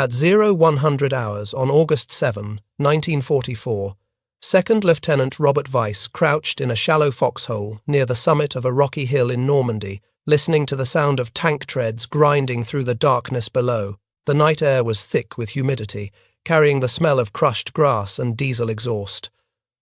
At 0100 hours on August 7, 1944, Second Lieutenant Robert Weiss crouched in a shallow foxhole near the summit of a rocky hill in Normandy, listening to the sound of tank treads grinding through the darkness below. The night air was thick with humidity, carrying the smell of crushed grass and diesel exhaust.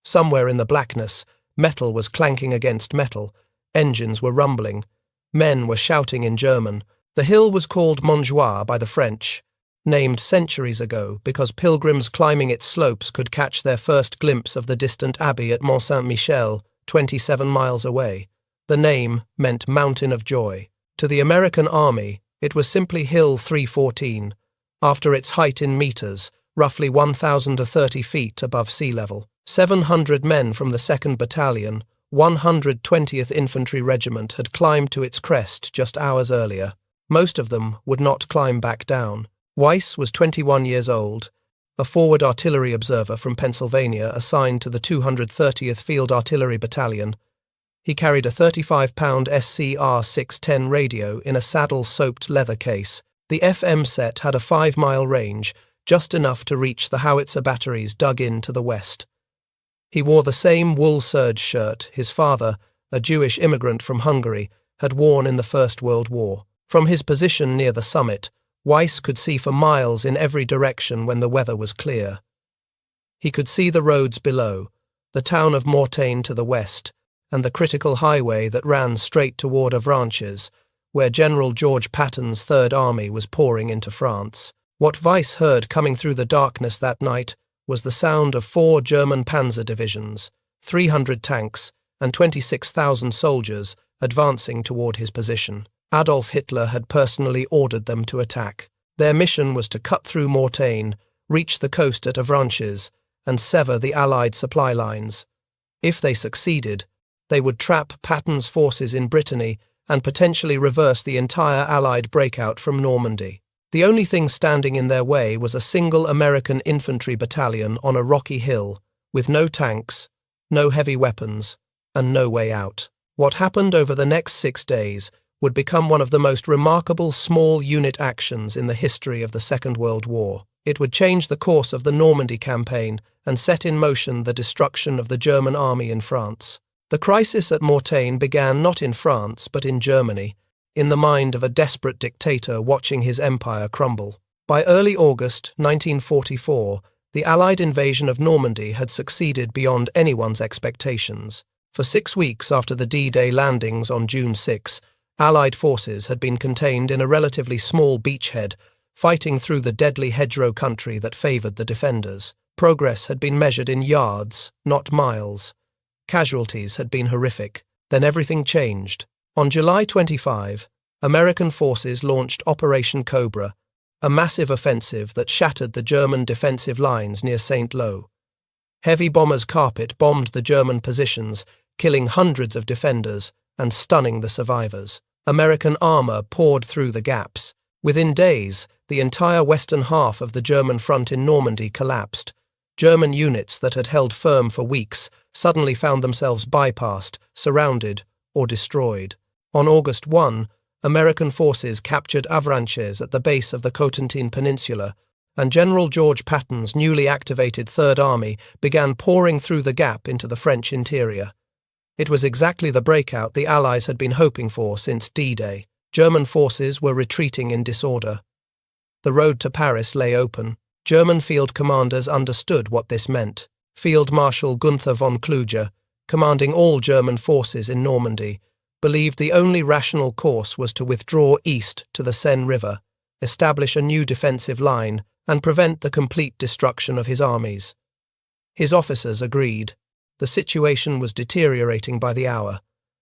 Somewhere in the blackness, metal was clanking against metal, engines were rumbling, men were shouting in German. The hill was called Montjoie by the French, named centuries ago because pilgrims climbing its slopes could catch their first glimpse of the distant abbey at Mont Saint-Michel, 27 miles away. The name meant Mountain of Joy. To the American Army, it was simply Hill 314, after its height in meters, roughly 1,030 feet above sea level. 700 men from the 2nd Battalion, 120th Infantry Regiment had climbed to its crest just hours earlier. Most of them would not climb back down. Weiss was 21 years old, a forward artillery observer from Pennsylvania assigned to the 230th Field Artillery Battalion. He carried a 35-pound SCR-610 radio in a saddle-soaped leather case. The FM set had a 5-mile range, just enough to reach the howitzer batteries dug in to the west. He wore the same wool serge shirt his father, a Jewish immigrant from Hungary, had worn in the First World War. From his position near the summit, Weiss could see for miles in every direction when the weather was clear. He could see the roads below, the town of Mortain to the west, and the critical highway that ran straight toward Avranches, where General George Patton's Third Army was pouring into France. What Weiss heard coming through the darkness that night was the sound of 4 German Panzer divisions, 300 tanks, and 26,000 soldiers advancing toward his position. Adolf Hitler had personally ordered them to attack. Their mission was to cut through Mortain, reach the coast at Avranches, and sever the Allied supply lines. If they succeeded, they would trap Patton's forces in Brittany and potentially reverse the entire Allied breakout from Normandy. The only thing standing in their way was a single American infantry battalion on a rocky hill, with no tanks, no heavy weapons, and no way out. What happened over the next 6 days would become one of the most remarkable small unit actions in the history of the Second World War. It would change the course of the Normandy campaign and set in motion the destruction of the German army in France. The crisis at Mortain began not in France but in Germany, in the mind of a desperate dictator watching his empire crumble. By early August 1944, the Allied invasion of Normandy had succeeded beyond anyone's expectations. For 6 weeks after the D-Day landings on June 6, Allied forces had been contained in a relatively small beachhead, fighting through the deadly hedgerow country that favoured the defenders. Progress had been measured in yards, not miles. Casualties had been horrific. Then everything changed. On July 25, American forces launched Operation Cobra, a massive offensive that shattered the German defensive lines near St. Lo. Heavy bombers carpet bombed the German positions, killing hundreds of defenders and stunning the survivors. American armour poured through the gaps. Within days, the entire western half of the German front in Normandy collapsed. German units that had held firm for weeks suddenly found themselves bypassed, surrounded, or destroyed. On August 1, American forces captured Avranches at the base of the Cotentin Peninsula, and General George Patton's newly activated Third Army began pouring through the gap into the French interior. It was exactly the breakout the Allies had been hoping for since D-Day. German forces were retreating in disorder. The road to Paris lay open. German field commanders understood what this meant. Field Marshal Gunther von Kluge, commanding all German forces in Normandy, believed the only rational course was to withdraw east to the Seine River, establish a new defensive line, and prevent the complete destruction of his armies. His officers agreed. The situation was deteriorating by the hour.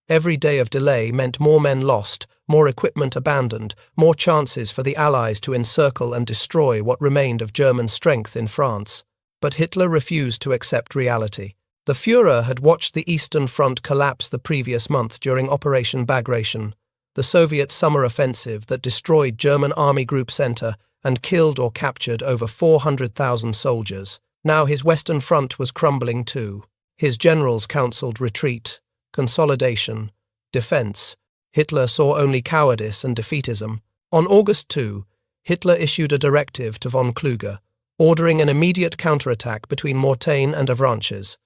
Every day of delay meant more men lost, more equipment abandoned, more chances for the Allies to encircle and destroy what remained of German strength in France. But Hitler refused to accept reality. The Führer had watched the Eastern Front collapse the previous month during Operation Bagration, the Soviet summer offensive that destroyed German Army Group Center and killed or captured over 400,000 soldiers. Now his Western Front was crumbling too. His generals counseled retreat, consolidation, defense. Hitler saw only cowardice and defeatism. On August 2, Hitler issued a directive to von Kluge, ordering an immediate counterattack between Mortain and Avranches.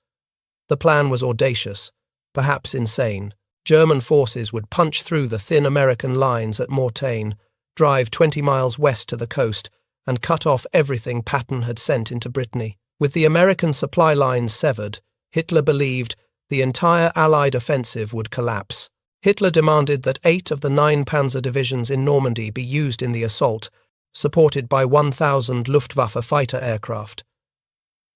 The plan was audacious, perhaps insane. German forces would punch through the thin American lines at Mortain, drive 20 miles west to the coast, and cut off everything Patton had sent into Brittany. With the American supply lines severed, Hitler believed the entire Allied offensive would collapse. Hitler demanded that 8 of the 9 panzer divisions in Normandy be used in the assault, supported by 1,000 Luftwaffe fighter aircraft.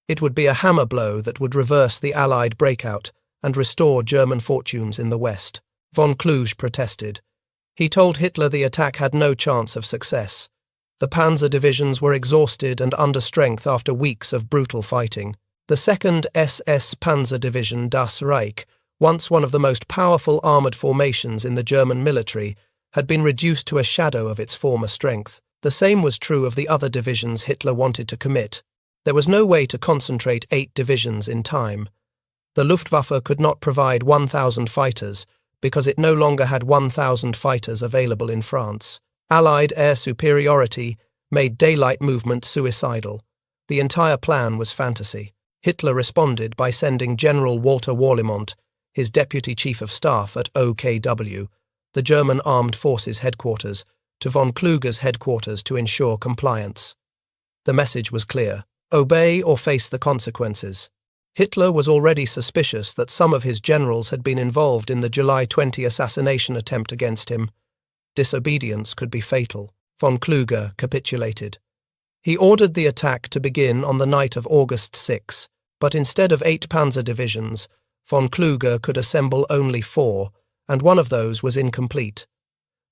It would be a hammer blow that would reverse the Allied breakout and restore German fortunes in the West. Von Kluge protested. He told Hitler the attack had no chance of success. The panzer divisions were exhausted and under strength after weeks of brutal fighting. The 2nd SS Panzer Division Das Reich, once one of the most powerful armoured formations in the German military, had been reduced to a shadow of its former strength. The same was true of the other divisions Hitler wanted to commit. There was no way to concentrate 8 divisions in time. The Luftwaffe could not provide 1,000 fighters because it no longer had 1,000 fighters available in France. Allied air superiority made daylight movement suicidal. The entire plan was fantasy. Hitler responded by sending General Walter Warlimont, his deputy chief of staff at OKW, the German Armed Forces headquarters, to von Kluge's headquarters to ensure compliance. The message was clear: obey or face the consequences. Hitler was already suspicious that some of his generals had been involved in the July 20 assassination attempt against him. Disobedience could be fatal. Von Kluge capitulated. He ordered the attack to begin on the night of August 6, but instead of 8 panzer divisions, von Kluge could assemble only 4, and one of those was incomplete.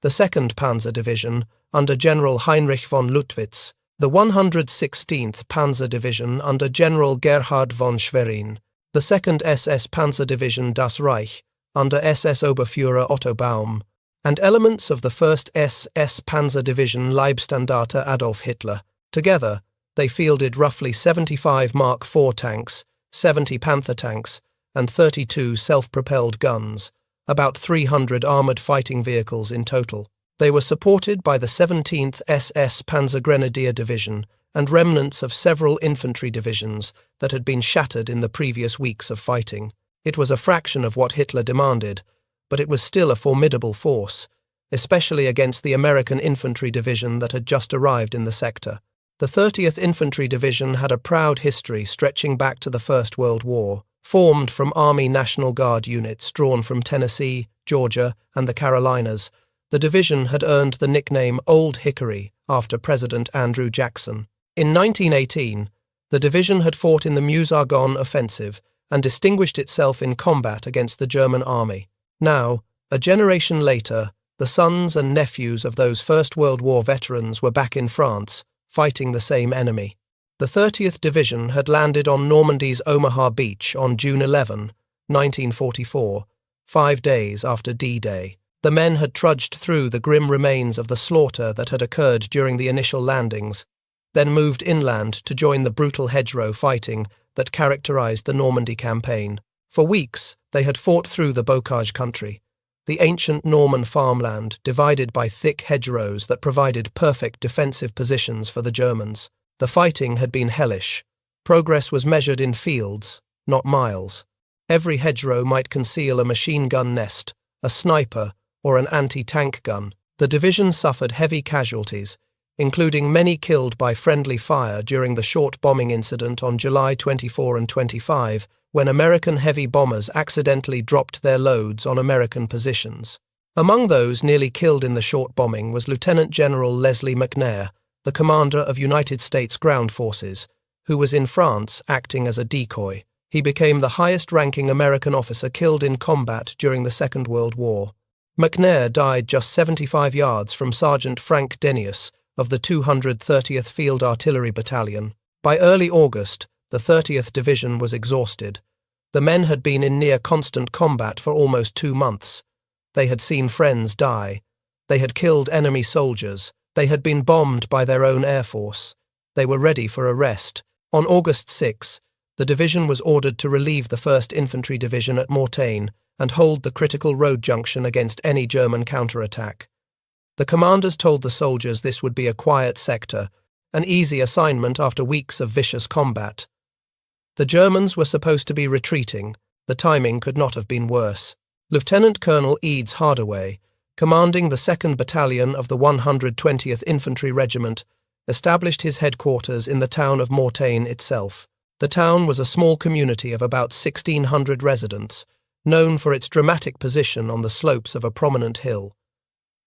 The 2nd Panzer Division, under General Heinrich von Luttwitz, the 116th Panzer Division under General Gerhard von Schwerin, the 2nd SS Panzer Division Das Reich, under SS Oberführer Otto Baum, and elements of the 1st SS Panzer Division Leibstandarte Adolf Hitler. Together, they fielded roughly 75 Mark IV tanks, 70 Panther tanks, and 32 self-propelled guns, about 300 armoured fighting vehicles in total. They were supported by the 17th SS Panzer Grenadier Division and remnants of several infantry divisions that had been shattered in the previous weeks of fighting. It was a fraction of what Hitler demanded, but it was still a formidable force, especially against the American Infantry Division that had just arrived in the sector. The 30th Infantry Division had a proud history stretching back to the First World War. Formed from Army National Guard units drawn from Tennessee, Georgia, and the Carolinas, the division had earned the nickname Old Hickory after President Andrew Jackson. In 1918, the division had fought in the Meuse-Argonne offensive and distinguished itself in combat against the German army. Now, a generation later, the sons and nephews of those First World War veterans were back in France, fighting the same enemy. The 30th Division had landed on Normandy's Omaha Beach on June 11, 1944, 5 days after D-Day. The men had trudged through the grim remains of the slaughter that had occurred during the initial landings, then moved inland to join the brutal hedgerow fighting that characterized the Normandy campaign. For weeks, they had fought through the bocage country, the ancient Norman farmland divided by thick hedgerows that provided perfect defensive positions for the Germans. The fighting had been hellish. Progress was measured in fields, not miles. Every hedgerow might conceal a machine gun nest, a sniper, or an anti-tank gun. The division suffered heavy casualties, including many killed by friendly fire during the short bombing incident on July 24 and 25, when American heavy bombers accidentally dropped their loads on American positions. Among those nearly killed in the short bombing was Lieutenant General Leslie McNair, the commander of United States Ground Forces, who was in France acting as a decoy. He became the highest-ranking American officer killed in combat during the Second World War. McNair died just 75 yards from Sergeant Frank Denius of the 230th Field Artillery Battalion. By early August, the 30th Division was exhausted. The men had been in near constant combat for almost 2 months. They had seen friends die. They had killed enemy soldiers. They had been bombed by their own air force. They were ready for a rest. On August 6, the division was ordered to relieve the 1st Infantry Division at Mortain and hold the critical road junction against any German counterattack. The commanders told the soldiers this would be a quiet sector, an easy assignment after weeks of vicious combat. The Germans were supposed to be retreating. The timing could not have been worse. Lieutenant Colonel Eads Hardaway, commanding the 2nd Battalion of the 120th Infantry Regiment, established his headquarters in the town of Mortain itself. The town was a small community of about 1,600 residents, known for its dramatic position on the slopes of a prominent hill.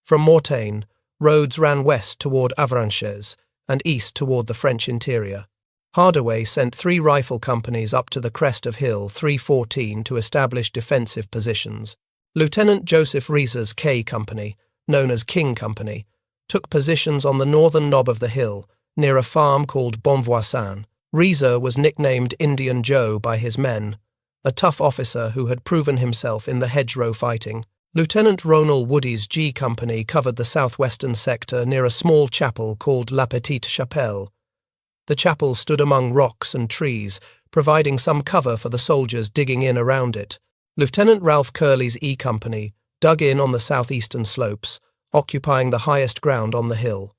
From Mortain, roads ran west toward Avranches and east toward the French interior. Hardaway sent 3 rifle companies up to the crest of Hill 314 to establish defensive positions. Lieutenant Joseph Reese's K Company, known as King Company, took positions on the northern knob of the hill, near a farm called Bonvoisin. Reese was nicknamed Indian Joe by his men, a tough officer who had proven himself in the hedgerow fighting. Lieutenant Ronald Woody's G Company covered the southwestern sector near a small chapel called La Petite Chapelle. The chapel stood among rocks and trees, providing some cover for the soldiers digging in around it. Lieutenant Ralph Curley's E Company dug in on the southeastern slopes, occupying the highest ground on the hill.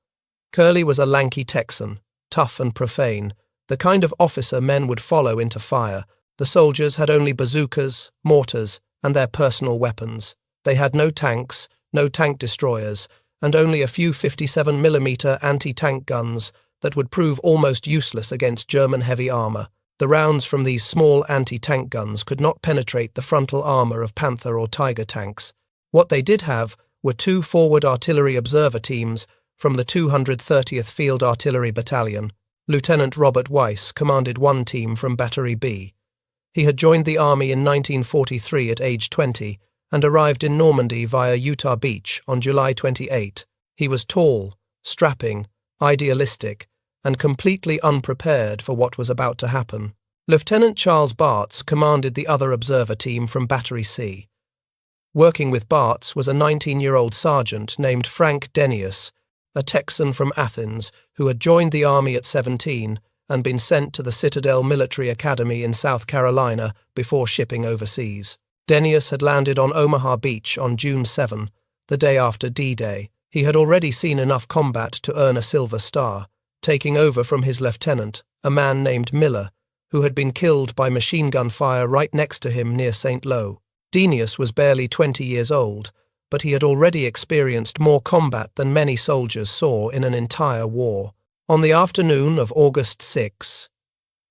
Curley was a lanky Texan, tough and profane, the kind of officer men would follow into fire. The soldiers had only bazookas, mortars, and their personal weapons. They had no tanks, no tank destroyers, and only a few 57mm anti-tank guns that would prove almost useless against German heavy armor. The rounds from these small anti-tank guns could not penetrate the frontal armor of Panther or Tiger tanks. What they did have were 2 forward artillery observer teams from the 230th Field Artillery Battalion. Lieutenant Robert Weiss commanded one team from Battery B. He had joined the army in 1943 at age 20 and arrived in Normandy via Utah Beach on July 28. He was tall, strapping, idealistic, and completely unprepared for what was about to happen. Lieutenant Charles Bartz commanded the other observer team from Battery C. Working with Bartz was a 19-year-old sergeant named Frank Denius, a Texan from Athens who had joined the army at 17 and been sent to the Citadel Military Academy in South Carolina before shipping overseas. Denius had landed on Omaha Beach on June 7, the day after D-Day. He had already seen enough combat to earn a Silver Star, taking over from his lieutenant, a man named Miller, who had been killed by machine gun fire right next to him near St. Lo. Denius was barely 20 years old, but he had already experienced more combat than many soldiers saw in an entire war. On the afternoon of August 6,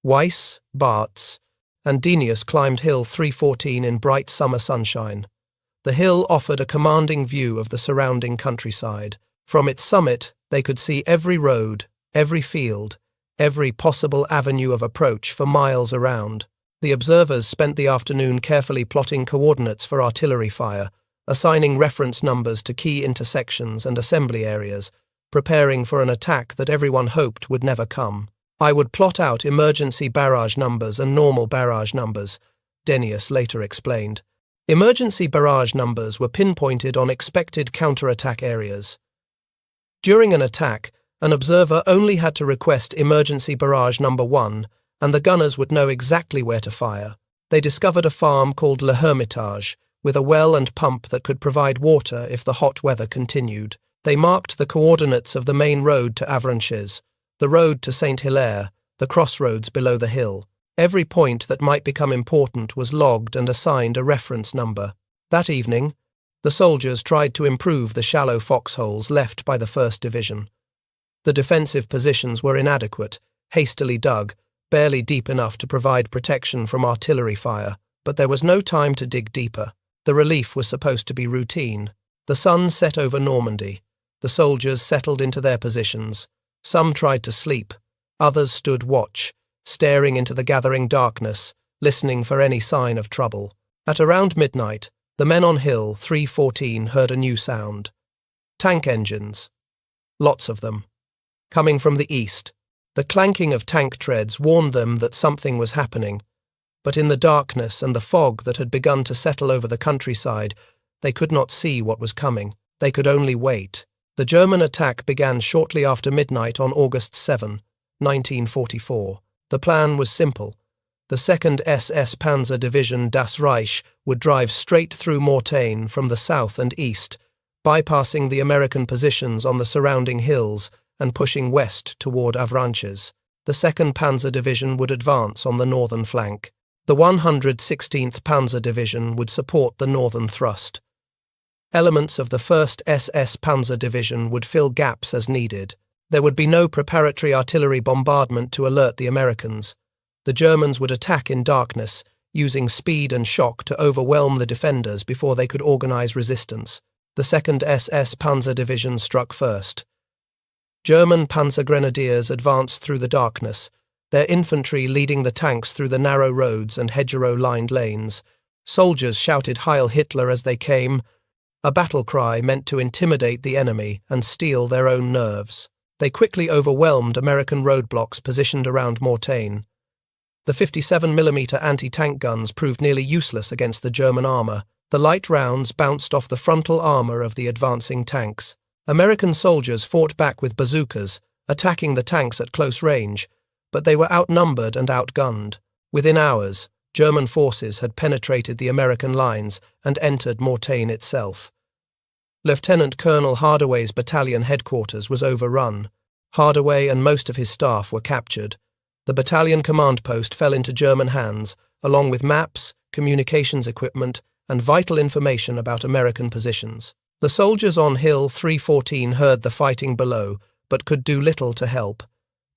Weiss, Bartz, and Denius climbed Hill 314 in bright summer sunshine. The hill offered a commanding view of the surrounding countryside. From its summit, they could see every road, every field, every possible avenue of approach for miles around. The observers spent the afternoon carefully plotting coordinates for artillery fire, assigning reference numbers to key intersections and assembly areas, preparing for an attack that everyone hoped would never come. I would plot out emergency barrage numbers and normal barrage numbers, Denius later explained. Emergency barrage numbers were pinpointed on expected counterattack areas. During an attack, an observer only had to request emergency barrage number 1, and the gunners would know exactly where to fire. They discovered a farm called Le Hermitage, with a well and pump that could provide water if the hot weather continued. They marked the coordinates of the main road to Avranches, the road to St. Hilaire, the crossroads below the hill. Every point that might become important was logged and assigned a reference number. That evening, the soldiers tried to improve the shallow foxholes left by the 1st Division. The defensive positions were inadequate, hastily dug, barely deep enough to provide protection from artillery fire, but there was no time to dig deeper. The relief was supposed to be routine. The sun set over Normandy. The soldiers settled into their positions. Some tried to sleep. Others stood watch, staring into the gathering darkness, listening for any sign of trouble. At around midnight, the men on Hill 314 heard a new sound. Tank engines. Lots of them. Coming from the east. The clanking of tank treads warned them that something was happening, but in the darkness and the fog that had begun to settle over the countryside, they could not see what was coming. They could only wait. The German attack began shortly after midnight on August 7, 1944. The plan was simple. The 2nd SS Panzer Division Das Reich would drive straight through Mortain from the south and east, bypassing the American positions on the surrounding hills and pushing west toward Avranches. The 2nd Panzer Division would advance on the northern flank. The 116th Panzer Division would support the northern thrust. Elements of the 1st SS Panzer Division would fill gaps as needed. There would be no preparatory artillery bombardment to alert the Americans. The Germans would attack in darkness, using speed and shock to overwhelm the defenders before they could organize resistance. The 2nd SS Panzer Division struck first. German Panzer Grenadiers advanced through the darkness, their infantry leading the tanks through the narrow roads and hedgerow-lined lanes. Soldiers shouted Heil Hitler as they came, a battle cry meant to intimidate the enemy and steel their own nerves. They quickly overwhelmed American roadblocks positioned around Mortain. The 57mm anti-tank guns proved nearly useless against the German armour. The light rounds bounced off the frontal armour of the advancing tanks. American soldiers fought back with bazookas, attacking the tanks at close range, but they were outnumbered and outgunned. Within hours, German forces had penetrated the American lines and entered Mortain itself. Lieutenant Colonel Hardaway's battalion headquarters was overrun. Hardaway and most of his staff were captured. The battalion command post fell into German hands, along with maps, communications equipment, and vital information about American positions. The soldiers on Hill 314 heard the fighting below, but could do little to help.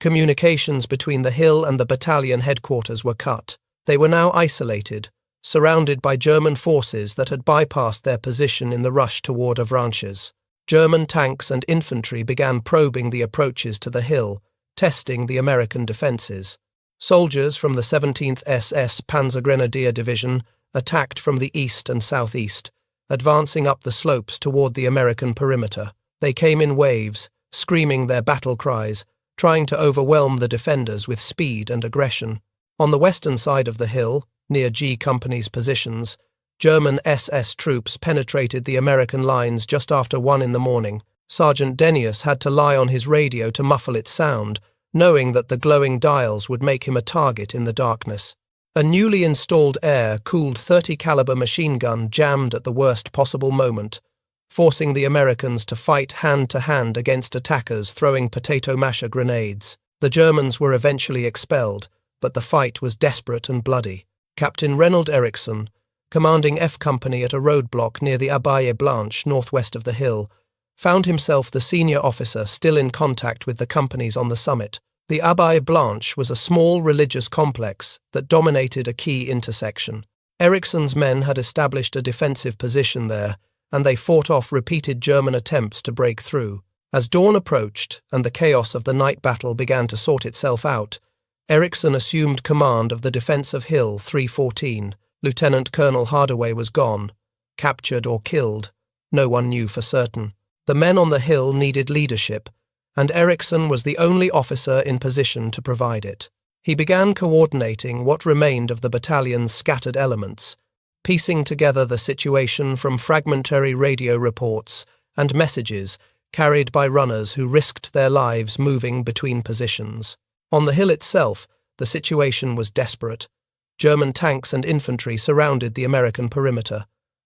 Communications between the hill and the battalion headquarters were cut. They were now isolated, surrounded by German forces that had bypassed their position in the rush toward Avranches. German tanks and infantry began probing the approaches to the hill, testing the American defences. Soldiers from the 17th SS Panzer Grenadier Division attacked from the east and southeast, advancing up the slopes toward the American perimeter. They came in waves, screaming their battle cries, trying to overwhelm the defenders with speed and aggression. On the western side of the hill, near G Company's positions, German SS troops penetrated the American lines just after 1 in the morning. Sergeant Denius had to lie on his radio to muffle its sound, knowing that the glowing dials would make him a target in the darkness. A newly installed air-cooled 30-caliber machine gun jammed at the worst possible moment, forcing the Americans to fight hand-to-hand against attackers throwing potato masher grenades. The Germans were eventually expelled, but the fight was desperate and bloody. Captain Reynold Eriksson, commanding F Company at a roadblock near the Abbaye Blanche northwest of the hill, found himself the senior officer still in contact with the companies on the summit. The Abbaye Blanche was a small religious complex that dominated a key intersection. Eriksson's men had established a defensive position there, and they fought off repeated German attempts to break through. As dawn approached and the chaos of the night battle began to sort itself out, Eriksson assumed command of the defense of Hill 314. Lieutenant Colonel Hardaway was gone, captured or killed. No one knew for certain. The men on the hill needed leadership, and Eriksson was the only officer in position to provide it. He began coordinating what remained of the battalion's scattered elements, piecing together the situation from fragmentary radio reports and messages carried by runners who risked their lives moving between positions. On the hill itself, the situation was desperate. German tanks and infantry surrounded the American perimeter.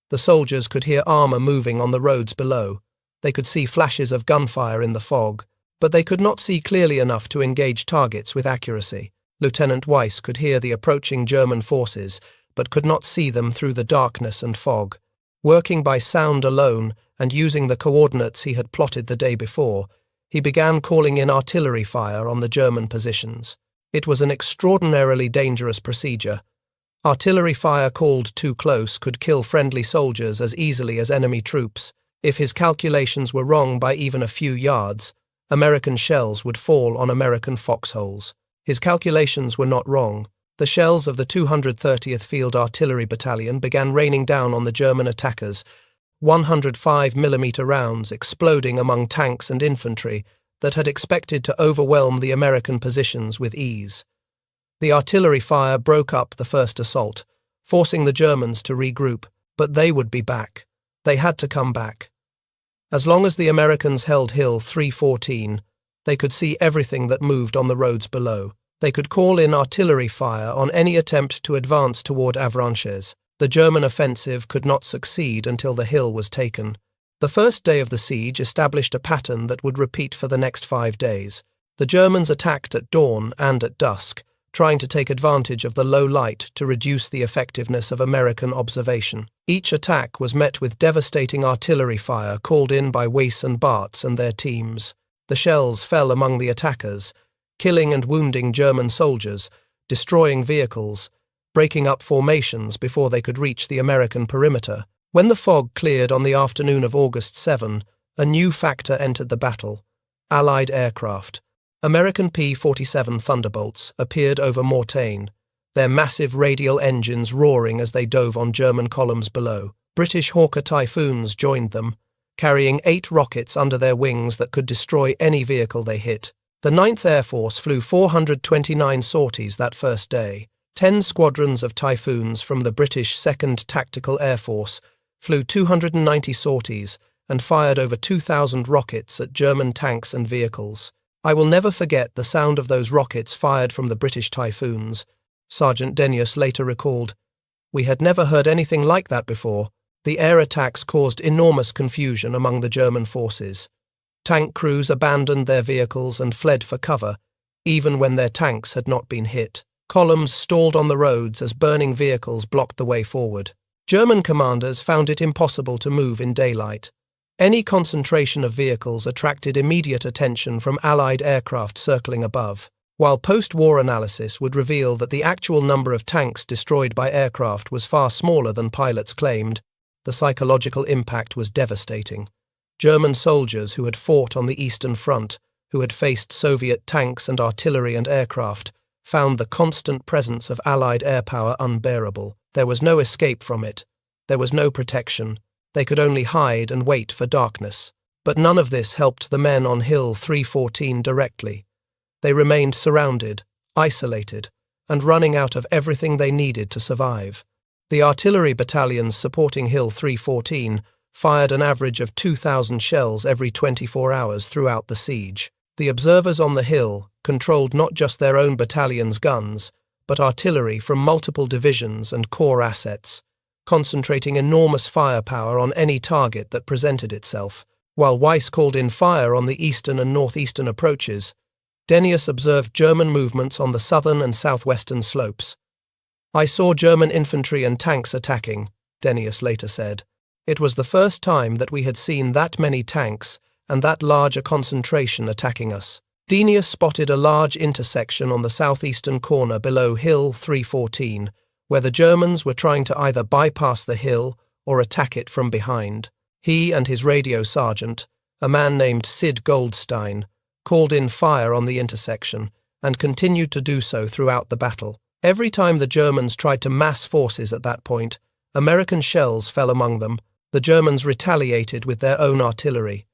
The soldiers could hear armour moving on the roads below. They could see flashes of gunfire in the fog, but they could not see clearly enough to engage targets with accuracy. Lieutenant Weiss could hear the approaching German forces, but could not see them through the darkness and fog. Working by sound alone and using the coordinates he had plotted the day before, he began calling in artillery fire on the German positions. It was an extraordinarily dangerous procedure. Artillery fire called too close could kill friendly soldiers as easily as enemy troops. If his calculations were wrong by even a few yards, American shells would fall on American foxholes. His calculations were not wrong. The shells of the 230th Field Artillery Battalion began raining down on the German attackers, 105mm rounds exploding among tanks and infantry that had expected to overwhelm the American positions with ease. The artillery fire broke up the first assault, forcing the Germans to regroup, but they would be back. They had to come back. As long as the Americans held Hill 314, they could see everything that moved on the roads below. They could call in artillery fire on any attempt to advance toward Avranches. The German offensive could not succeed until the hill was taken. The first day of the siege established a pattern that would repeat for the next 5 days. The Germans attacked at dawn and at dusk, trying to take advantage of the low light to reduce the effectiveness of American observation. Each attack was met with devastating artillery fire called in by Weiss and Bartz and their teams. The shells fell among the attackers, killing and wounding German soldiers, destroying vehicles, breaking up formations before they could reach the American perimeter. When the fog cleared on the afternoon of August 7, a new factor entered the battle: Allied aircraft. American P-47 Thunderbolts appeared over Mortain, their massive radial engines roaring as they dove on German columns below. British Hawker Typhoons joined them, carrying 8 rockets under their wings that could destroy any vehicle they hit. The 9th Air Force flew 429 sorties that first day. 10 squadrons of Typhoons from the British 2nd Tactical Air Force flew 290 sorties and fired over 2,000 rockets at German tanks and vehicles. I will never forget the sound of those rockets fired from the British Typhoons. Sergeant Denius later recalled, "We had never heard anything like that before." The air attacks caused enormous confusion among the German forces. Tank crews abandoned their vehicles and fled for cover, even when their tanks had not been hit. Columns stalled on the roads as burning vehicles blocked the way forward. German commanders found it impossible to move in daylight. Any concentration of vehicles attracted immediate attention from Allied aircraft circling above, while post-war analysis would reveal that the actual number of tanks destroyed by aircraft was far smaller than pilots claimed. The psychological impact was devastating. German soldiers who had fought on the Eastern Front, who had faced Soviet tanks and artillery and aircraft, found the constant presence of Allied air power unbearable. There was no escape from it. There was no protection. They could only hide and wait for darkness. But none of this helped the men on Hill 314 directly. They remained surrounded, isolated, and running out of everything they needed to survive. The artillery battalions supporting Hill 314 fired an average of 2,000 shells every 24 hours throughout the siege. The observers on the hill controlled not just their own battalion's guns, but artillery from multiple divisions and corps assets, concentrating enormous firepower on any target that presented itself. While Weiss called in fire on the eastern and northeastern approaches, Denius observed German movements on the southern and southwestern slopes. "I saw German infantry and tanks attacking," Denius later said. "It was the first time that we had seen that many tanks and that large a concentration attacking us." Denius spotted a large intersection on the southeastern corner below Hill 314, where the Germans were trying to either bypass the hill or attack it from behind. He and his radio sergeant, a man named Sid Goldstein, called in fire on the intersection and continued to do so throughout the battle. Every time the Germans tried to mass forces at that point, American shells fell among them. The Germans retaliated with their own artillery.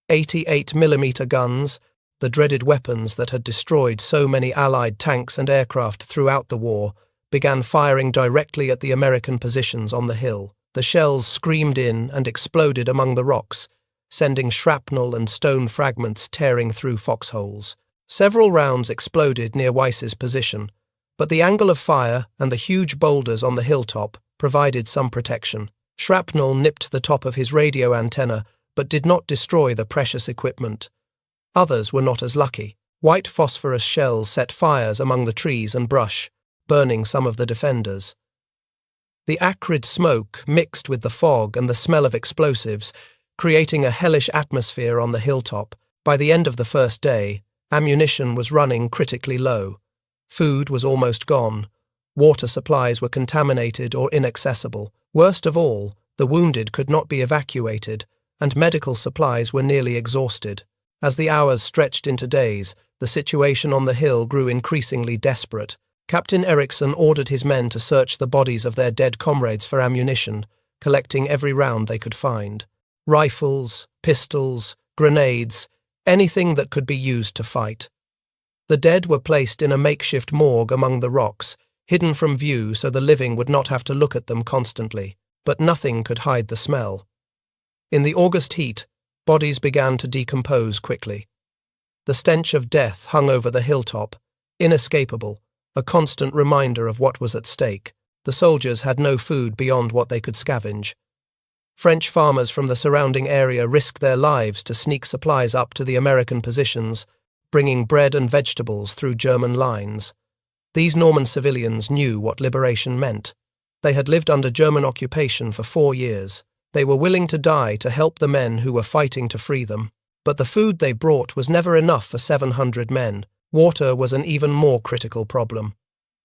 88mm guns, the dreaded weapons that had destroyed so many Allied tanks and aircraft throughout the war, began firing directly at the American positions on the hill. The shells screamed in and exploded among the rocks, sending shrapnel and stone fragments tearing through foxholes. Several rounds exploded near Weiss's position, but the angle of fire and the huge boulders on the hilltop provided some protection. Shrapnel nipped the top of his radio antenna, but did not destroy the precious equipment. Others were not as lucky. White phosphorus shells set fires among the trees and brush, burning some of the defenders. The acrid smoke mixed with the fog and the smell of explosives, creating a hellish atmosphere on the hilltop. By the end of the first day, ammunition was running critically low. Food was almost gone. Water supplies were contaminated or inaccessible. Worst of all, the wounded could not be evacuated, and medical supplies were nearly exhausted. As the hours stretched into days, the situation on the hill grew increasingly desperate. Captain Eriksson ordered his men to search the bodies of their dead comrades for ammunition, collecting every round they could find. Rifles, pistols, grenades, anything that could be used to fight. The dead were placed in a makeshift morgue among the rocks, hidden from view so the living would not have to look at them constantly, but nothing could hide the smell. In the August heat, bodies began to decompose quickly. The stench of death hung over the hilltop, inescapable, a constant reminder of what was at stake. The soldiers had no food beyond what they could scavenge. French farmers from the surrounding area risked their lives to sneak supplies up to the American positions, bringing bread and vegetables through German lines. These Norman civilians knew what liberation meant. They had lived under German occupation for 4 years. They were willing to die to help the men who were fighting to free them. But the food they brought was never enough for 700 men. Water was an even more critical problem.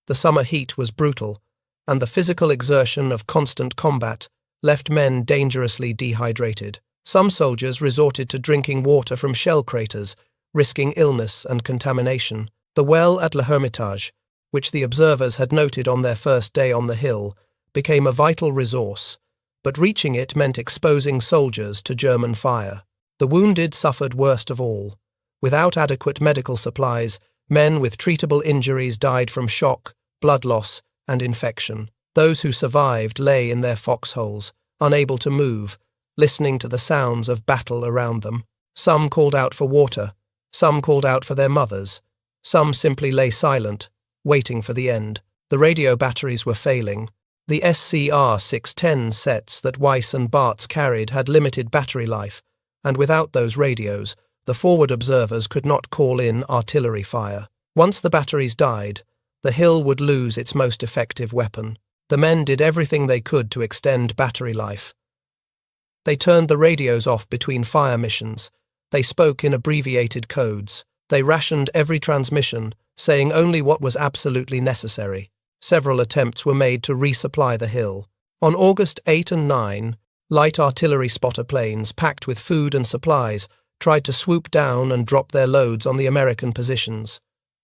The summer heat was brutal, and the physical exertion of constant combat left men dangerously dehydrated. Some soldiers resorted to drinking water from shell craters, risking illness and contamination. The well at La Hermitage, which the observers had noted on their first day on the hill, became a vital resource, but reaching it meant exposing soldiers to German fire. The wounded suffered worst of all. Without adequate medical supplies, men with treatable injuries died from shock, blood loss, and infection. Those who survived lay in their foxholes, unable to move, listening to the sounds of battle around them. Some called out for water, some called out for their mothers, some simply lay silent, waiting for the end. The radio batteries were failing. The SCR 610 sets that Weiss and Bartz carried had limited battery life, and without those radios, the forward observers could not call in artillery fire. Once the batteries died, the hill would lose its most effective weapon. The men did everything they could to extend battery life. They turned the radios off between fire missions. They spoke in abbreviated codes. They rationed every transmission, saying only what was absolutely necessary. Several attempts were made to resupply the hill. On August 8 and 9, light artillery spotter planes packed with food and supplies tried to swoop down and drop their loads on the American positions.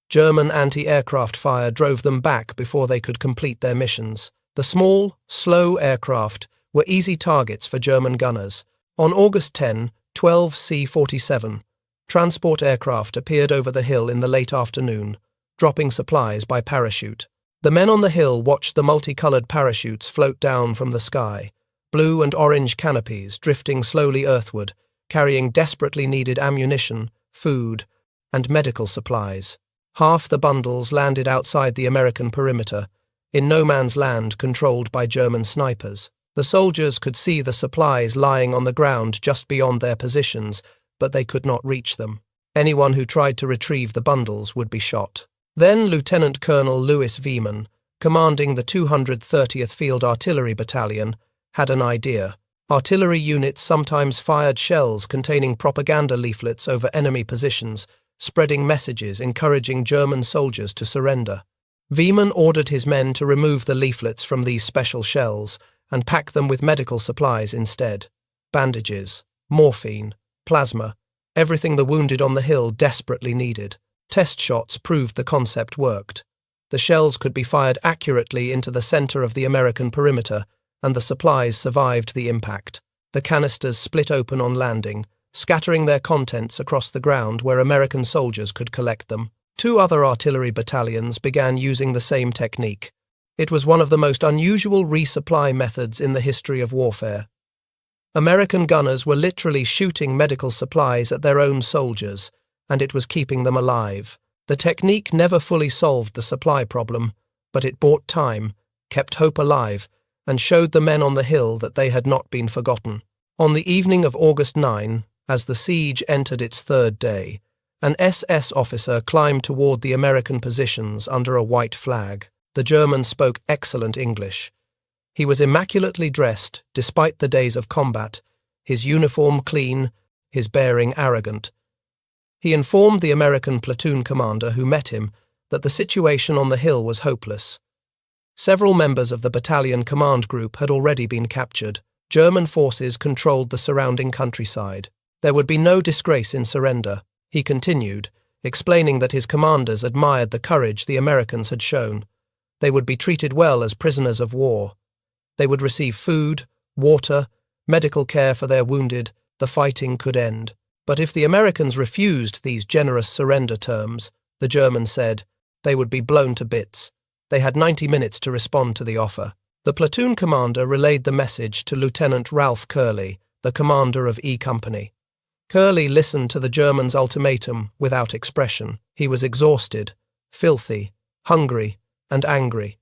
German anti-aircraft fire drove them back before they could complete their missions. The small, slow aircraft were easy targets for German gunners. On August 10, 12 C-47 transport aircraft appeared over the hill in the late afternoon, dropping supplies by parachute. The men on the hill watched the multicolored parachutes float down from the sky, blue and orange canopies drifting slowly earthward, carrying desperately needed ammunition, food, and medical supplies. Half the bundles landed outside the American perimeter, in no man's land controlled by German snipers. The soldiers could see the supplies lying on the ground just beyond their positions, but they could not reach them. Anyone who tried to retrieve the bundles would be shot. Then Lieutenant Colonel Louis Wieman, commanding the 230th Field Artillery Battalion, had an idea. Artillery units sometimes fired shells containing propaganda leaflets over enemy positions, spreading messages encouraging German soldiers to surrender. Wieman ordered his men to remove the leaflets from these special shells and pack them with medical supplies instead. Bandages, morphine, plasma, everything the wounded on the hill desperately needed. Test shots proved the concept worked. The shells could be fired accurately into the center of the American perimeter, and the supplies survived the impact. The canisters split open on landing, scattering their contents across the ground where American soldiers could collect them. 2 other artillery battalions began using the same technique. It was one of the most unusual resupply methods in the history of warfare. American gunners were literally shooting medical supplies at their own soldiers, and it was keeping them alive. The technique never fully solved the supply problem, but it bought time, kept hope alive, and showed the men on the hill that they had not been forgotten. On the evening of August 9, as the siege entered its 3rd day, an SS officer climbed toward the American positions under a white flag. The German spoke excellent English. He was immaculately dressed, despite the days of combat, his uniform clean, his bearing arrogant. He informed the American platoon commander who met him that the situation on the hill was hopeless. Several members of the battalion command group had already been captured. German forces controlled the surrounding countryside. There would be no disgrace in surrender, he continued, explaining that his commanders admired the courage the Americans had shown. They would be treated well as prisoners of war. They would receive food, water, medical care for their wounded. The fighting could end. But if the Americans refused these generous surrender terms, the Germans said, they would be blown to bits. They had 90 minutes to respond to the offer. The platoon commander relayed the message to Lieutenant Ralph Curley, the commander of E Company. Curley listened to the Germans' ultimatum without expression. He was exhausted, filthy, hungry, and angry.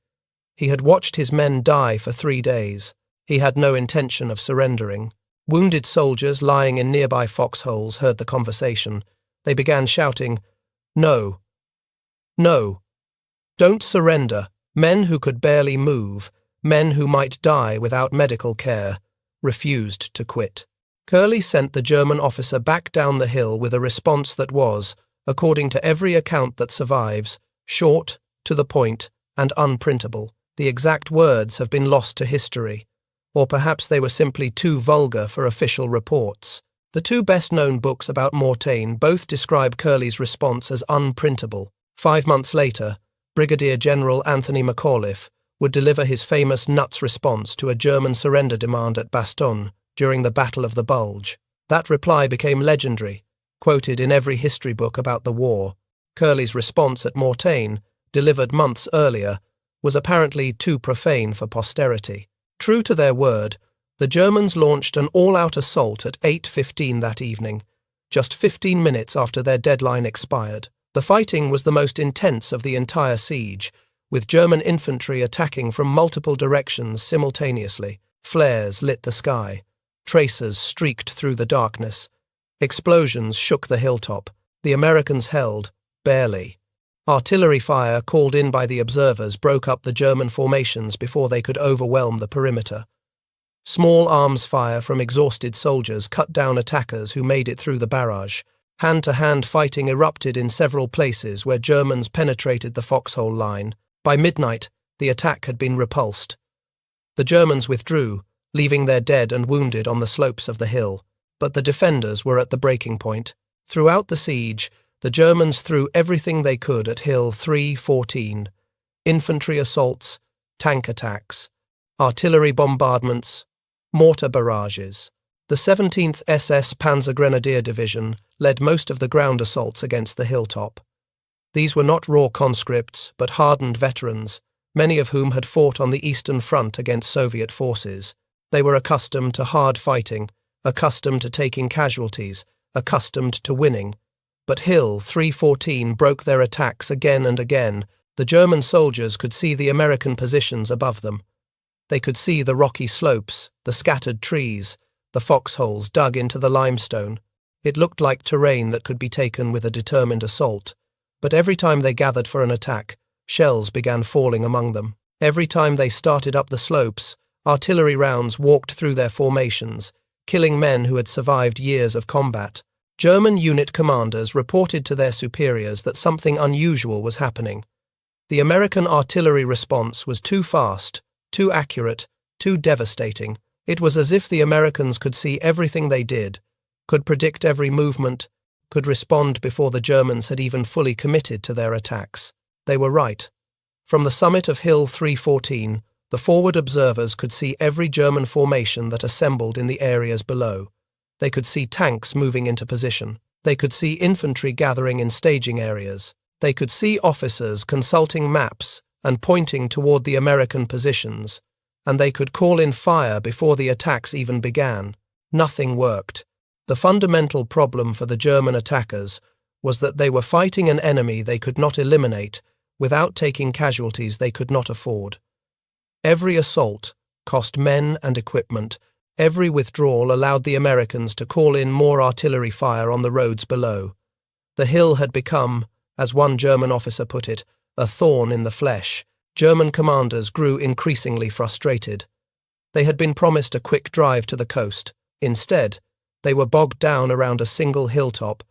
He had watched his men die for 3 days. He had no intention of surrendering. Wounded soldiers lying in nearby foxholes heard the conversation. They began shouting, "No! No! Don't surrender!" Men who could barely move, men who might die without medical care, refused to quit. Curley sent the German officer back down the hill with a response that was, according to every account that survives, short, to the point, and unprintable. The exact words have been lost to history, or perhaps they were simply too vulgar for official reports. The two best-known books about Mortain both describe Curley's response as unprintable. 5 months later, Brigadier General Anthony McAuliffe would deliver his famous nuts response to a German surrender demand at Bastogne during the Battle of the Bulge. That reply became legendary, quoted in every history book about the war. Curley's response at Mortain, delivered months earlier, was apparently too profane for posterity. True to their word, the Germans launched an all-out assault at 8:15 that evening, just 15 minutes after their deadline expired. The fighting was the most intense of the entire siege, with German infantry attacking from multiple directions simultaneously. Flares lit the sky. Tracers streaked through the darkness. Explosions shook the hilltop. The Americans held, barely. Artillery fire called in by the observers broke up the German formations before they could overwhelm the perimeter. Small arms fire from exhausted soldiers cut down attackers who made it through the barrage. Hand-to-hand fighting erupted in several places where Germans penetrated the foxhole line. By midnight, the attack had been repulsed. The Germans withdrew, leaving their dead and wounded on the slopes of the hill, but the defenders were at the breaking point. Throughout the siege, the Germans threw everything they could at Hill 314. Infantry assaults, tank attacks, artillery bombardments, mortar barrages. The 17th SS Panzer Grenadier Division led most of the ground assaults against the hilltop. These were not raw conscripts, but hardened veterans, many of whom had fought on the Eastern Front against Soviet forces. They were accustomed to hard fighting, accustomed to taking casualties, accustomed to winning. But Hill 314 broke their attacks again and again. The German soldiers could see the American positions above them. They could see the rocky slopes, the scattered trees, the foxholes dug into the limestone. It looked like terrain that could be taken with a determined assault. But every time they gathered for an attack, shells began falling among them. Every time they started up the slopes, artillery rounds walked through their formations, killing men who had survived years of combat. German unit commanders reported to their superiors that something unusual was happening. The American artillery response was too fast, too accurate, too devastating. It was as if the Americans could see everything they did, could predict every movement, could respond before the Germans had even fully committed to their attacks. They were right. From the summit of Hill 314, the forward observers could see every German formation that assembled in the areas below. They could see tanks moving into position. They could see infantry gathering in staging areas. They could see officers consulting maps and pointing toward the American positions, and they could call in fire before the attacks even began. Nothing worked. The fundamental problem for the German attackers was that they were fighting an enemy they could not eliminate without taking casualties they could not afford. Every assault cost men and equipment. Every withdrawal allowed the Americans to call in more artillery fire on the roads below. The hill had become, as one German officer put it, a thorn in the flesh. German commanders grew increasingly frustrated. They had been promised a quick drive to the coast. Instead, they were bogged down around a single hilltop,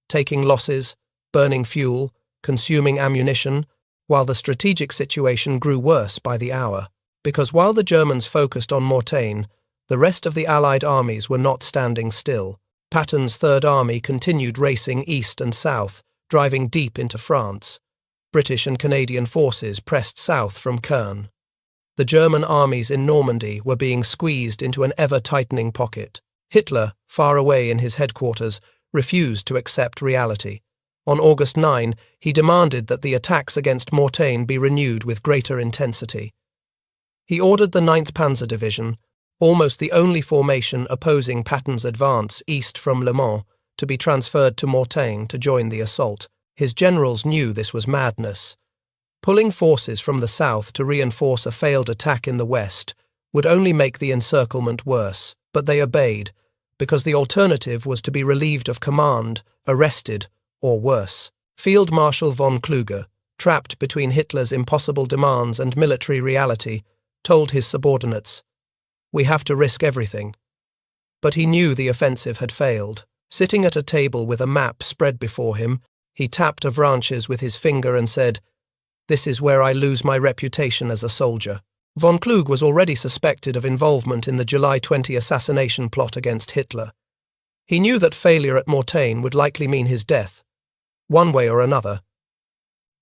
taking losses, burning fuel, consuming ammunition, while the strategic situation grew worse by the hour. Because while the Germans focused on Mortain, the rest of the Allied armies were not standing still. Patton's Third Army continued racing east and south, driving deep into France. British and Canadian forces pressed south from Caen. The German armies in Normandy were being squeezed into an ever-tightening pocket. Hitler, far away in his headquarters, refused to accept reality. On August 9, he demanded that the attacks against Mortain be renewed with greater intensity. He ordered the 9th Panzer Division, almost the only formation opposing Patton's advance east from Le Mans, to be transferred to Mortain to join the assault. His generals knew this was madness. Pulling forces from the south to reinforce a failed attack in the west would only make the encirclement worse, but they obeyed, because the alternative was to be relieved of command, arrested, or worse. Field Marshal von Kluge, trapped between Hitler's impossible demands and military reality, told his subordinates, "We have to risk everything." But he knew the offensive had failed. Sitting at a table with a map spread before him, he tapped Avranches with his finger and said, "This is where I lose my reputation as a soldier." Von Kluge was already suspected of involvement in the July 20 assassination plot against Hitler. He knew that failure at Mortain would likely mean his death, one way or another.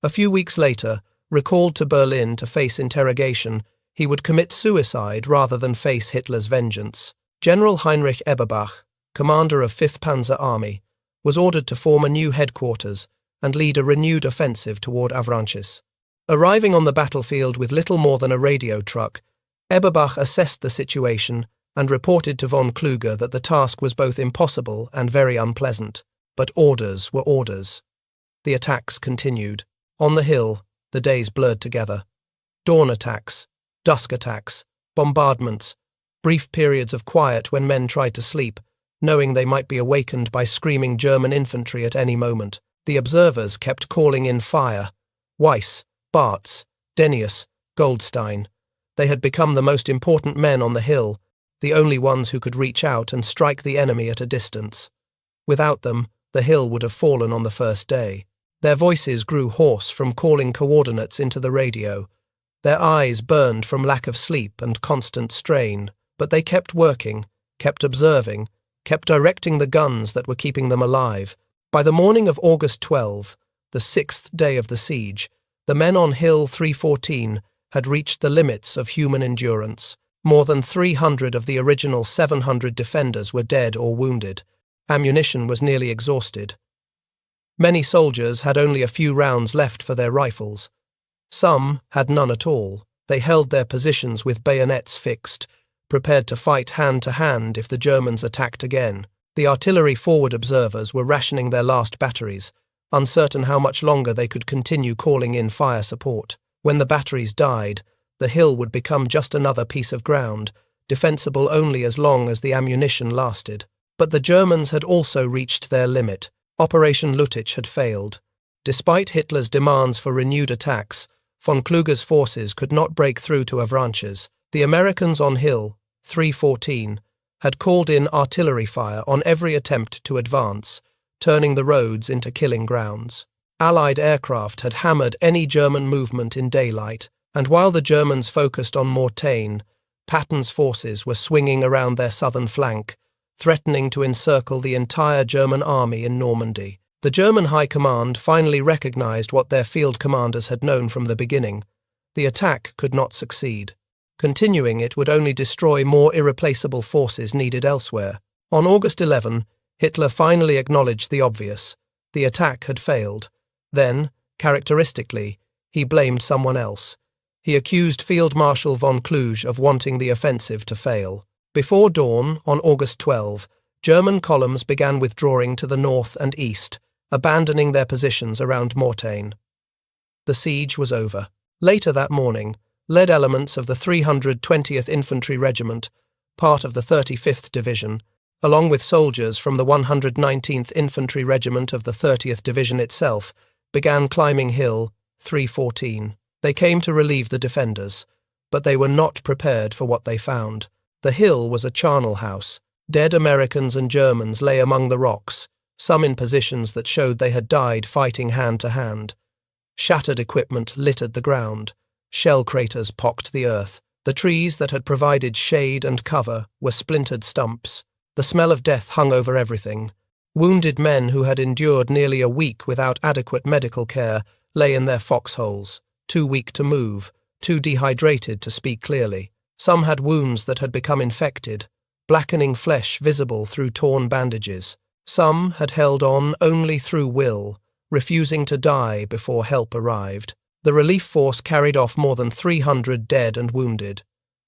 A few weeks later, recalled to Berlin to face interrogation, he would commit suicide rather than face Hitler's vengeance. General Heinrich Eberbach, commander of 5th Panzer Army, was ordered to form a new headquarters and lead a renewed offensive toward Avranches. Arriving on the battlefield with little more than a radio truck, Eberbach assessed the situation and reported to von Kluge that the task was both impossible and very unpleasant. But orders were orders. The attacks continued. On the hill, the days blurred together. Dawn attacks, dusk attacks, bombardments, brief periods of quiet when men tried to sleep, knowing they might be awakened by screaming German infantry at any moment. The observers kept calling in fire. Weiss, Bartz, Denius, Goldstein. They had become the most important men on the hill, the only ones who could reach out and strike the enemy at a distance. Without them, the hill would have fallen on the first day. Their voices grew hoarse from calling coordinates into the radio. Their eyes burned from lack of sleep and constant strain, but they kept working, kept observing, kept directing the guns that were keeping them alive. By the morning of August 12, the 6th day of the siege, the men on Hill 314 had reached the limits of human endurance. More than 300 of the original 700 defenders were dead or wounded. Ammunition was nearly exhausted. Many soldiers had only a few rounds left for their rifles. Some had none at all. They held their positions with bayonets fixed, prepared to fight hand to hand if the Germans attacked again. The artillery forward observers were rationing their last batteries, uncertain how much longer they could continue calling in fire support. When the batteries died, the hill would become just another piece of ground, defensible only as long as the ammunition lasted. But the Germans had also reached their limit. Operation Lüttich had failed. Despite Hitler's demands for renewed attacks, von Kluge's forces could not break through to Avranches. The Americans on Hill 314 had called in artillery fire on every attempt to advance, turning the roads into killing grounds. Allied aircraft had hammered any German movement in daylight, and while the Germans focused on Mortain, Patton's forces were swinging around their southern flank, threatening to encircle the entire German army in Normandy. The German High Command finally recognized what their field commanders had known from the beginning. The attack could not succeed. Continuing it would only destroy more irreplaceable forces needed elsewhere. On August 11, Hitler finally acknowledged the obvious. The attack had failed. Then, characteristically, he blamed someone else. He accused Field Marshal von Kluge of wanting the offensive to fail. Before dawn, on August 12, German columns began withdrawing to the north and east, abandoning their positions around Mortain. The siege was over. Later that morning, lead elements of the 320th Infantry Regiment, part of the 35th Division, along with soldiers from the 119th Infantry Regiment of the 30th Division itself, began climbing Hill 314. They came to relieve the defenders, but they were not prepared for what they found. The hill was a charnel house. Dead Americans and Germans lay among the rocks, some in positions that showed they had died fighting hand to hand. Shattered equipment littered the ground. Shell craters pocked the earth. The trees that had provided shade and cover were splintered stumps. The smell of death hung over everything. Wounded men who had endured nearly a week without adequate medical care lay in their foxholes, too weak to move, too dehydrated to speak clearly. Some had wounds that had become infected, blackening flesh visible through torn bandages. Some had held on only through will, refusing to die before help arrived. The relief force carried off more than 300 dead and wounded.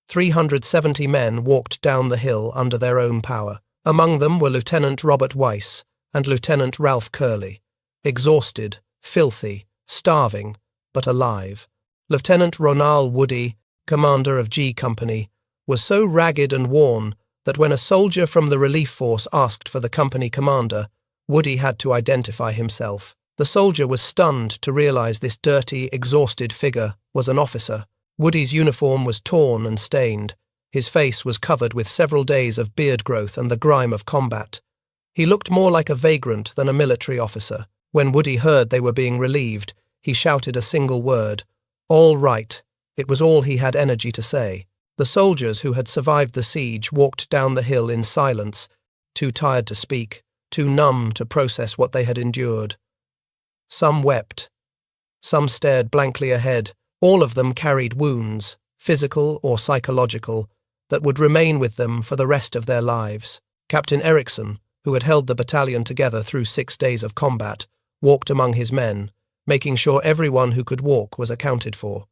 370 men walked down the hill under their own power. Among them were Lieutenant Robert Weiss and Lieutenant Ralph Curley, exhausted, filthy, starving, but alive. Lieutenant Ronald Woody, commander of G Company, was so ragged and worn that when a soldier from the relief force asked for the company commander, Woody had to identify himself. The soldier was stunned to realize this dirty, exhausted figure was an officer. Woody's uniform was torn and stained. His face was covered with several days of beard growth and the grime of combat. He looked more like a vagrant than a military officer. When Woody heard they were being relieved, he shouted a single word, "All right." It was all he had energy to say. The soldiers who had survived the siege walked down the hill in silence, too tired to speak, too numb to process what they had endured. Some wept. Some stared blankly ahead. All of them carried wounds, physical or psychological, that would remain with them for the rest of their lives. Captain Eriksson, who had held the battalion together through 6 days of combat, walked among his men, making sure everyone who could walk was accounted for.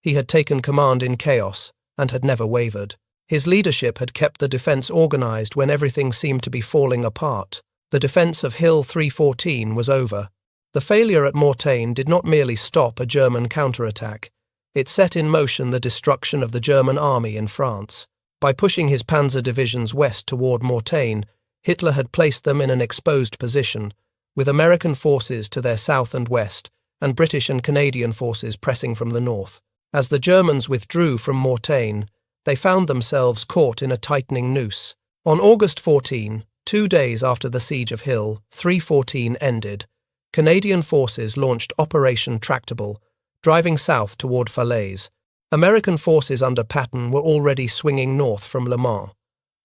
He had taken command in chaos and had never wavered. His leadership had kept the defence organised when everything seemed to be falling apart. The defence of Hill 314 was over. The failure at Mortain did not merely stop a German counterattack, it set in motion the destruction of the German army in France. By pushing his panzer divisions west toward Mortain, Hitler had placed them in an exposed position, with American forces to their south and west, and British and Canadian forces pressing from the north. As the Germans withdrew from Mortain, they found themselves caught in a tightening noose. On August 14, 2 days after the siege of Hill 314 ended, Canadian forces launched Operation Tractable, driving south toward Falaise. American forces under Patton were already swinging north from Le Mans.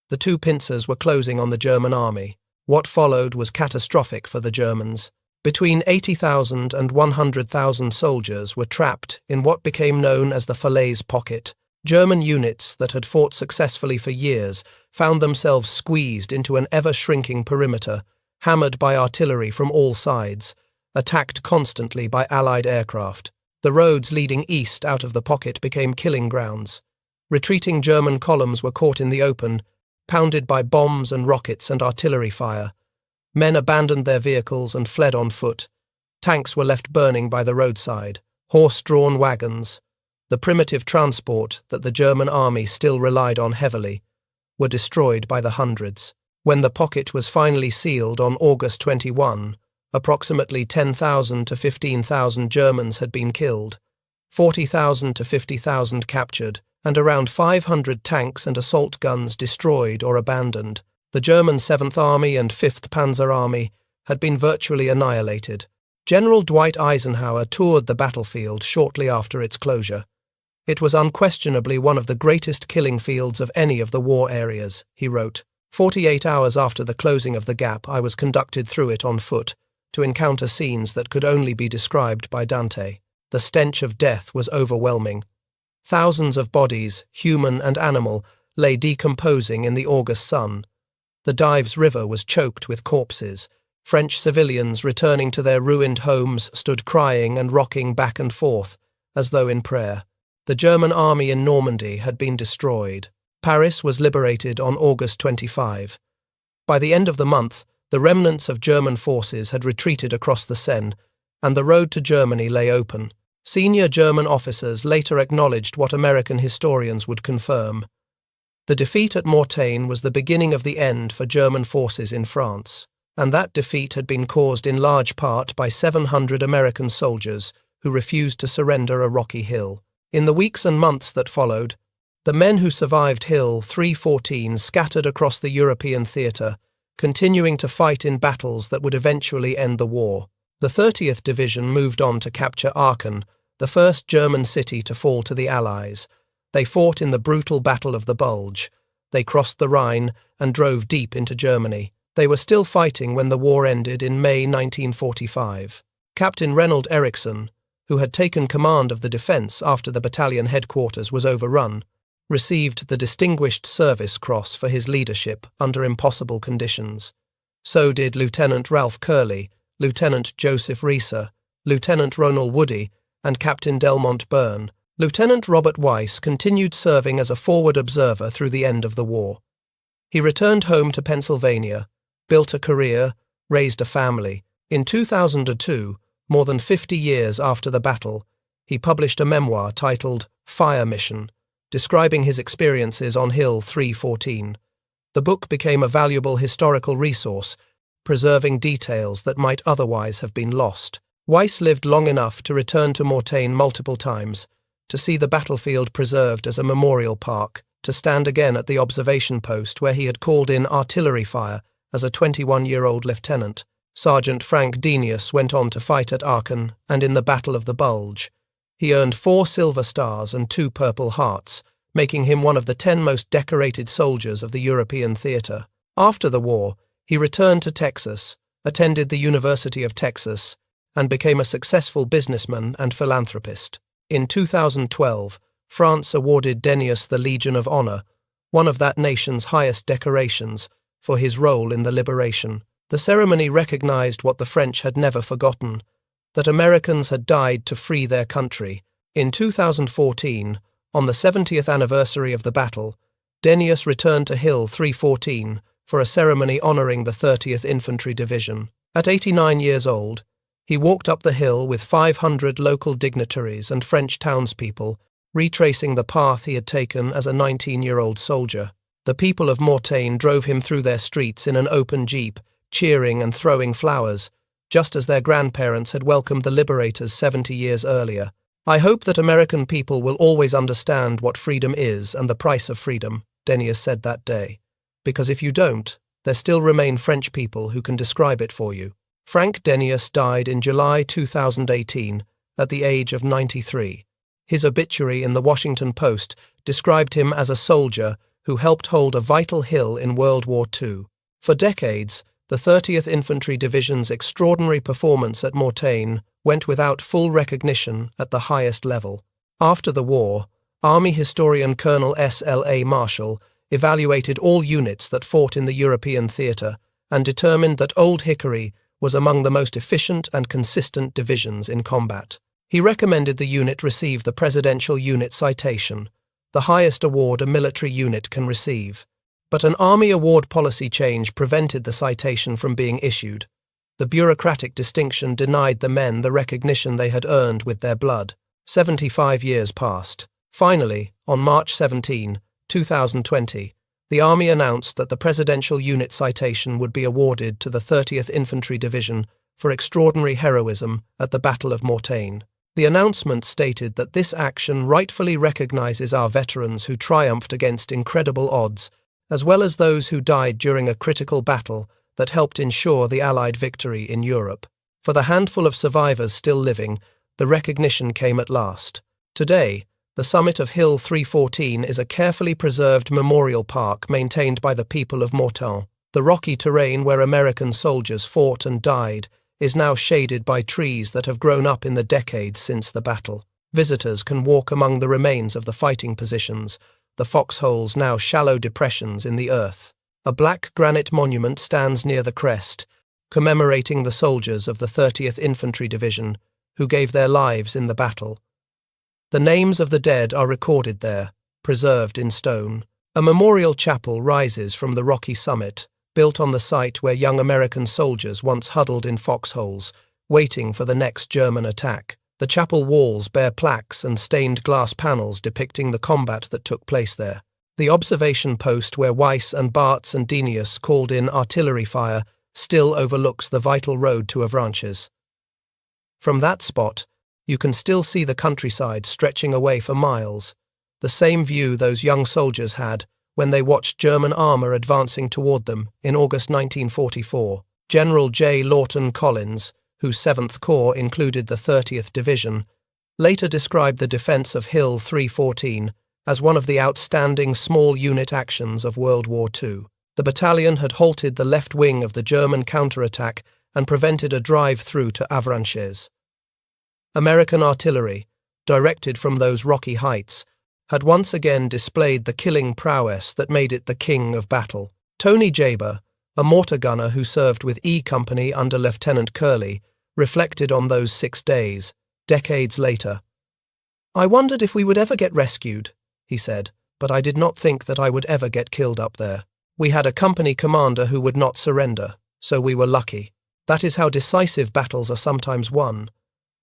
The two pincers were closing on the German army. What followed was catastrophic for the Germans. Between 80,000 and 100,000 soldiers were trapped in what became known as the Falaise Pocket. German units that had fought successfully for years found themselves squeezed into an ever-shrinking perimeter, hammered by artillery from all sides, attacked constantly by Allied aircraft. The roads leading east out of the pocket became killing grounds. Retreating German columns were caught in the open, pounded by bombs and rockets and artillery fire. Men abandoned their vehicles and fled on foot. Tanks were left burning by the roadside. Horse-drawn wagons, the primitive transport that the German army still relied on heavily, were destroyed by the hundreds. When the pocket was finally sealed on August 21, approximately 10,000 to 15,000 Germans had been killed, 40,000 to 50,000 captured, and around 500 tanks and assault guns destroyed or abandoned. The German 7th Army and 5th Panzer Army had been virtually annihilated. General Dwight Eisenhower toured the battlefield shortly after its closure. It was unquestionably one of the greatest killing fields of any of the war areas, he wrote. 48 hours after the closing of the gap, I was conducted through it on foot to encounter scenes that could only be described by Dante. The stench of death was overwhelming. Thousands of bodies, human and animal, lay decomposing in the August sun. The Dives River was choked with corpses. French civilians returning to their ruined homes stood crying and rocking back and forth, as though in prayer. The German army in Normandy had been destroyed. Paris was liberated on August 25. By the end of the month, the remnants of German forces had retreated across the Seine, and the road to Germany lay open. Senior German officers later acknowledged what American historians would confirm. The defeat at Mortain was the beginning of the end for German forces in France, and that defeat had been caused in large part by 700 American soldiers who refused to surrender a rocky hill. In the weeks and months that followed, the men who survived Hill 314 scattered across the European theatre, continuing to fight in battles that would eventually end the war. The 30th Division moved on to capture Aachen, the first German city to fall to the Allies. They fought in the brutal Battle of the Bulge. They crossed the Rhine and drove deep into Germany. They were still fighting when the war ended in May 1945. Captain Reynold Eriksson, who had taken command of the defence after the battalion headquarters was overrun, received the Distinguished Service Cross for his leadership under impossible conditions. So did Lieutenant Ralph Curley, Lieutenant Joseph Reeser, Lieutenant Ronald Woody, and Captain Delmont Byrne. Lieutenant Robert Weiss continued serving as a forward observer through the end of the war. He returned home to Pennsylvania, built a career, raised a family. In 2002, more than 50 years after the battle, he published a memoir titled Fire Mission, describing his experiences on Hill 314. The book became a valuable historical resource, preserving details that might otherwise have been lost. Weiss lived long enough to return to Mortain multiple times, to see the battlefield preserved as a memorial park, to stand again at the observation post where he had called in artillery fire as a 21-year-old lieutenant. Sergeant Frank Denius went on to fight at Aachen and in the Battle of the Bulge. He earned 4 Silver Stars and 2 Purple Hearts, making him one of the 10 most decorated soldiers of the European theatre. After the war, he returned to Texas, attended the University of Texas, and became a successful businessman and philanthropist. In 2012, France awarded Denius the Legion of Honor, one of that nation's highest decorations, for his role in the liberation. The ceremony recognized what the French had never forgotten, that Americans had died to free their country. In 2014, on the 70th anniversary of the battle, Denius returned to Hill 314 for a ceremony honoring the 30th Infantry Division. At 89 years old, he walked up the hill with 500 local dignitaries and French townspeople, retracing the path he had taken as a 19-year-old soldier. The people of Mortain drove him through their streets in an open jeep, cheering and throwing flowers, just as their grandparents had welcomed the liberators 70 years earlier. "I hope that American people will always understand what freedom is and the price of freedom," Denius said that day, "because if you don't, there still remain French people who can describe it for you." Frank Denius died in July 2018 at the age of 93. His obituary in the Washington Post described him as a soldier who helped hold a vital hill in World War II. For decades, the 30th Infantry Division's extraordinary performance at Mortain went without full recognition at the highest level. After the war, Army historian Colonel S.L.A. Marshall evaluated all units that fought in the European theatre and determined that Old Hickory was among the most efficient and consistent divisions in combat. He recommended the unit receive the Presidential Unit Citation, the highest award a military unit can receive. But an Army award policy change prevented the citation from being issued. The bureaucratic distinction denied the men the recognition they had earned with their blood. 75 years passed. Finally, on March 17, 2020, the Army announced that the Presidential Unit Citation would be awarded to the 30th Infantry Division for extraordinary heroism at the Battle of Mortain. The announcement stated that this action rightfully recognizes our veterans who triumphed against incredible odds, as well as those who died during a critical battle that helped ensure the Allied victory in Europe. For the handful of survivors still living, the recognition came at last. Today, the summit of Hill 314 is a carefully preserved memorial park maintained by the people of Mortain. The rocky terrain where American soldiers fought and died is now shaded by trees that have grown up in the decades since the battle. Visitors can walk among the remains of the fighting positions, the foxholes now shallow depressions in the earth. A black granite monument stands near the crest, commemorating the soldiers of the 30th Infantry Division who gave their lives in the battle. The names of the dead are recorded there, preserved in stone. A memorial chapel rises from the rocky summit, built on the site where young American soldiers once huddled in foxholes, waiting for the next German attack. The chapel walls bear plaques and stained glass panels depicting the combat that took place there. The observation post where Weiss and Bartz and Denius called in artillery fire still overlooks the vital road to Avranches. From that spot, you can still see the countryside stretching away for miles, the same view those young soldiers had when they watched German armour advancing toward them in August 1944. General J. Lawton Collins, whose 7th Corps included the 30th Division, later described the defence of Hill 314 as one of the outstanding small unit actions of World War II. The battalion had halted the left wing of the German counterattack and prevented a drive through to Avranches. American artillery, directed from those rocky heights, had once again displayed the killing prowess that made it the king of battle. Tony Jaber, a mortar gunner who served with E Company under Lieutenant Curley, reflected on those 6 days, decades later. "I wondered if we would ever get rescued," he said, "but I did not think that I would ever get killed up there. We had a company commander who would not surrender, so we were lucky. That is how decisive battles are sometimes won,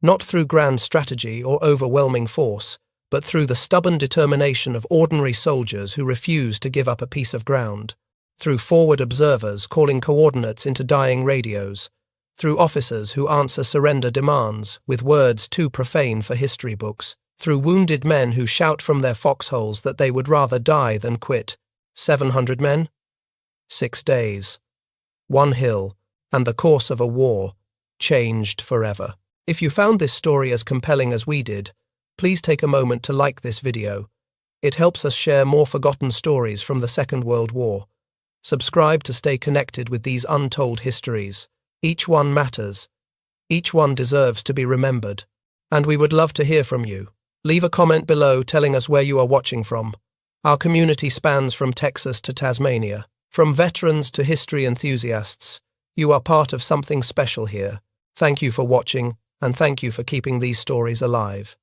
not through grand strategy or overwhelming force, but through the stubborn determination of ordinary soldiers who refuse to give up a piece of ground, through forward observers calling coordinates into dying radios, through officers who answer surrender demands with words too profane for history books, through wounded men who shout from their foxholes that they would rather die than quit. 700 men? 6 days. 1 hill, and the course of a war, changed forever. If you found this story as compelling as we did, please take a moment to like this video. It helps us share more forgotten stories from the Second World War. Subscribe to stay connected with these untold histories. Each one matters. Each one deserves to be remembered. And we would love to hear from you. Leave a comment below telling us where you are watching from. Our community spans from Texas to Tasmania. From veterans to history enthusiasts, you are part of something special here. Thank you for watching, and thank you for keeping these stories alive.